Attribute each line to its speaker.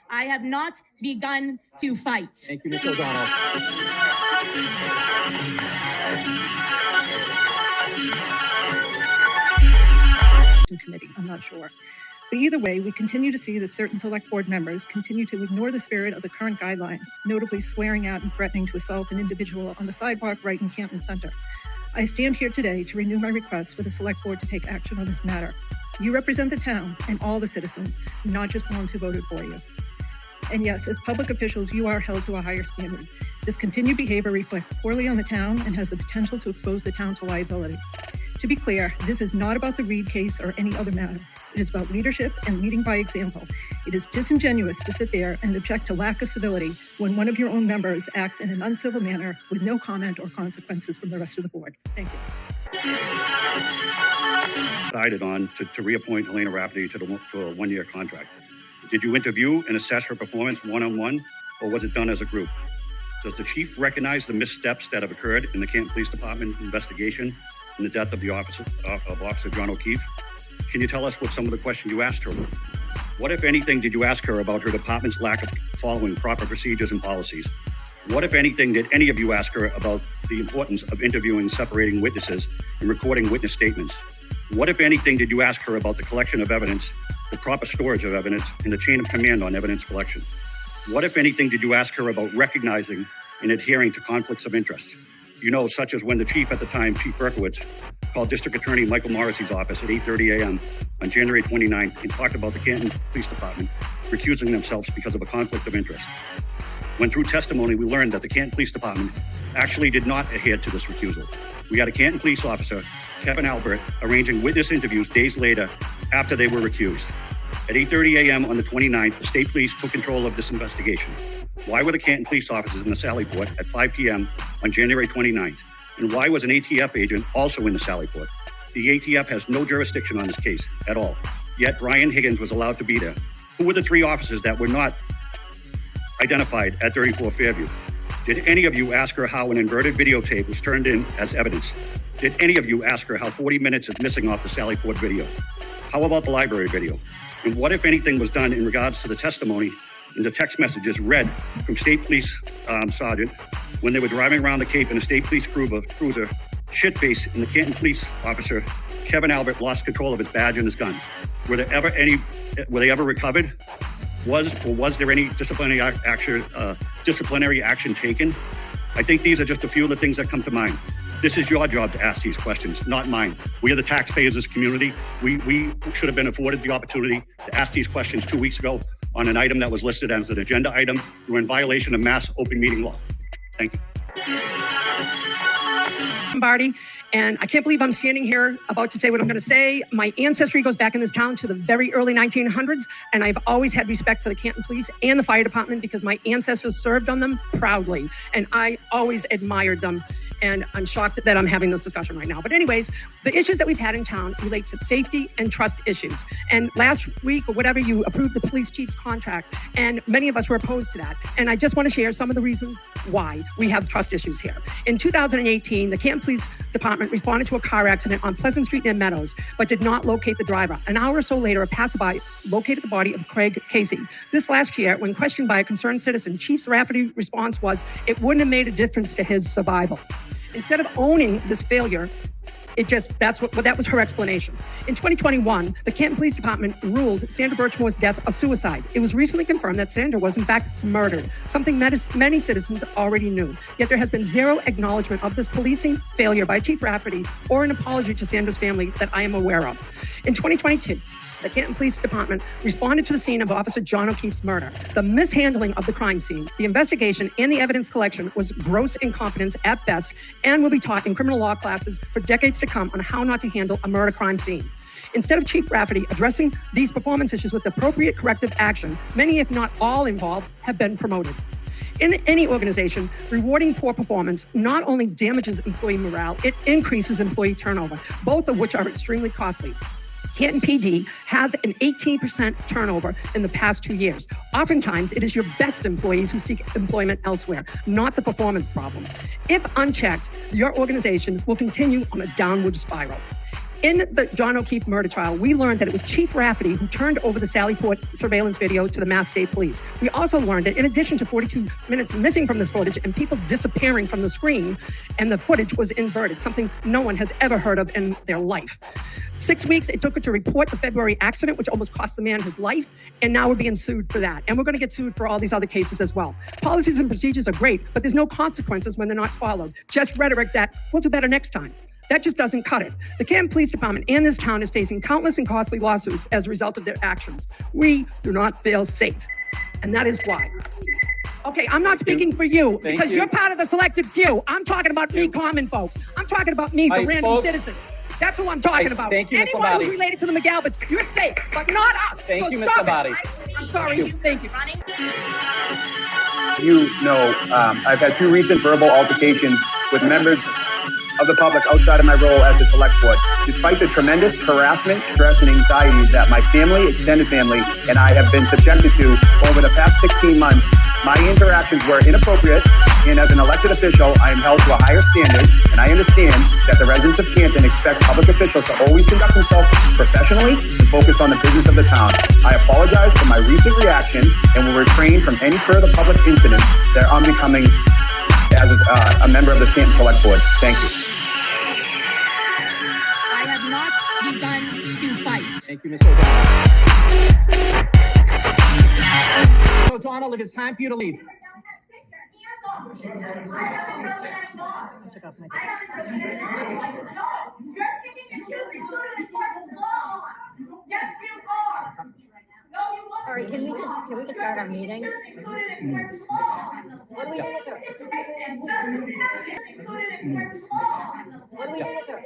Speaker 1: I have not begun to fight.
Speaker 2: Thank you, Ms. O'Donnell.
Speaker 3: Committee, I'm not sure. But either way, we continue to see that certain select board members continue to ignore the spirit of the current guidelines, notably swearing at and threatening to assault an individual on the sidewalk right in Canton Center. I stand here today to renew my request for the select board to take action on this matter. You represent the town and all the citizens, not just the ones who voted for you. And yes, as public officials, you are held to a higher standard. This continued behavior reflects poorly on the town and has the potential to expose the town to liability. To be clear, this is not about the Reed case or any other matter. It is about leadership and leading by example. It is disingenuous to sit there and object to lack of civility when one of your own members acts in an uncivil manner with no comment or consequences from the rest of the board. Thank you.
Speaker 4: Decided on to reappoint Helena Rafferty to a one-year contract. Did you interview and assess her performance one-on-one, or was it done as a group? Does the chief recognize the missteps that have occurred in the Canton Police Department investigation in the death of the Officer John O'Keefe? Can you tell us what some of the questions you asked her were? What, if anything, did you ask her about her department's lack of following proper procedures and policies? What, if anything, did any of you ask her about the importance of interviewing, separating witnesses, and recording witness statements? What, if anything, did you ask her about the collection of evidence, the proper storage of evidence, and the chain of command on evidence collection? What, if anything, did you ask her about recognizing and adhering to conflicts of interest? You know, such as when the chief at the time, Chief Berkowitz, called District Attorney Michael Morrissey's office at 8:30 a.m. on January 29th and talked about the Canton Police Department recusing themselves because of a conflict of interest. When through testimony, we learned that the Canton Police Department actually did not adhere to this recusal. We had a Canton police officer, Kevin Albert, arranging witness interviews days later after they were recused. At 8:30 a.m. on the 29th, the state police took control of this investigation. Why were the Canton police officers in the Sally Port at 5 p.m. on January 29th? And why was an ATF agent also in the Sally Port? The ATF has no jurisdiction on this case at all. Yet Brian Higgins was allowed to be there. Who were the three officers that were not identified at 34 Fairview? Did any of you ask her how an inverted videotape was turned in as evidence? Did any of you ask her how 40 minutes is missing off the Sally Port video? How about the library video? And what, if anything, was done in regards to the testimony and the text messages read from State Police Sergeant when they were driving around the Cape in a State Police cruiser, shit-faced, and the Canton Police officer, Kevin Albert, lost control of his badge and his gun? Were they ever recovered? Was there any disciplinary action taken? I think these are just a few of the things that come to mind. This is your job to ask these questions, not mine. We are the taxpayers of this community. We should have been afforded the opportunity to ask these questions 2 weeks ago on an item that was listed as an agenda item. We're in violation of mass open meeting law. Thank you.
Speaker 5: Lombardi, and I can't believe I'm standing here about to say what I'm going to say. My ancestry goes back in this town to the very early 1900s, and I've always had respect for the Canton Police and the Fire Department because my ancestors served on them proudly, and I always admired them. And I'm shocked that I'm having this discussion right now. But anyways, the issues that we've had in town relate to safety and trust issues. And last week or whatever, you approved the police chief's contract, and many of us were opposed to that. And I just want to share some of the reasons why we have trust issues here. In 2018, the Canton Police Department responded to a car accident on Pleasant Street near Meadows, but did not locate the driver. An hour or so later, a passerby located the body of Craig Casey. This last year, when questioned by a concerned citizen, Chief Rafferty's response was, it wouldn't have made a difference to his survival. Instead of owning this failure, that was her explanation. In 2021, the Canton Police Department ruled Sandra Birchmore's death a suicide. It was recently confirmed that Sandra was in fact murdered, something many citizens already knew. Yet there has been zero acknowledgement of this policing failure by Chief Rafferty or an apology to Sandra's family that I am aware of. In 2022, the Canton Police Department responded to the scene of Officer John O'Keefe's murder. The mishandling of the crime scene, the investigation, and the evidence collection was gross incompetence at best and will be taught in criminal law classes for decades to come on how not to handle a murder crime scene. Instead of Chief Rafferty addressing these performance issues with appropriate corrective action, many, if not all involved, have been promoted. In any organization, rewarding poor performance not only damages employee morale, it increases employee turnover, both of which are extremely costly. Canton PD has an 18% turnover in the past 2 years. Oftentimes, it is your best employees who seek employment elsewhere, not the performance problem. If unchecked, your organization will continue on a downward spiral. In the John O'Keefe murder trial, we learned that it was Chief Rafferty who turned over the Sally Port surveillance video to the Mass State Police. We also learned that in addition to 42 minutes missing from this footage and people disappearing from the screen, and the footage was inverted, something no one has ever heard of in their life. 6 weeks it took her to report the February accident, which almost cost the man his life, and now we're being sued for that. And we're going to get sued for all these other cases as well. Policies and procedures are great, but there's no consequences when they're not followed. Just rhetoric that we'll do better next time. That just doesn't cut it. The Canton Police Department and this town is facing countless and costly lawsuits as a result of their actions. We do not feel safe, and that is why. Okay, I'm not speaking for you because you're part of the selected few. I'm talking about me, common folks. I'm talking about me, the random citizen. That's who I'm talking about.
Speaker 2: Thank you, Ms.
Speaker 5: Anyone
Speaker 2: Labate.
Speaker 5: who's related to the McGalberts, you're safe, but not us.
Speaker 2: Thank you, Ms.
Speaker 5: stop
Speaker 2: Labate.
Speaker 5: it. I'm sorry. Thank you.
Speaker 6: You know, I've had 2 recent verbal altercations with members of the public outside of my role as the select board. Despite the tremendous harassment, stress, and anxiety that my family, extended family, and I have been subjected to over the past 16 months, my interactions were inappropriate, and as an elected official, I am held to a higher standard, and I understand that the residents of Canton expect public officials to always conduct themselves professionally and focus on the business of the town. I apologize for my recent reaction and will refrain from any further public incidents that I'm becoming as a member of the Canton Select Board. Thank you.
Speaker 1: I have not begun to fight.
Speaker 2: Thank you, Ms. O'Donnell. O'Donnell, it is time for you to leave.
Speaker 7: All right, can we just start our meeting? What are we doing with her? What are we doing with her?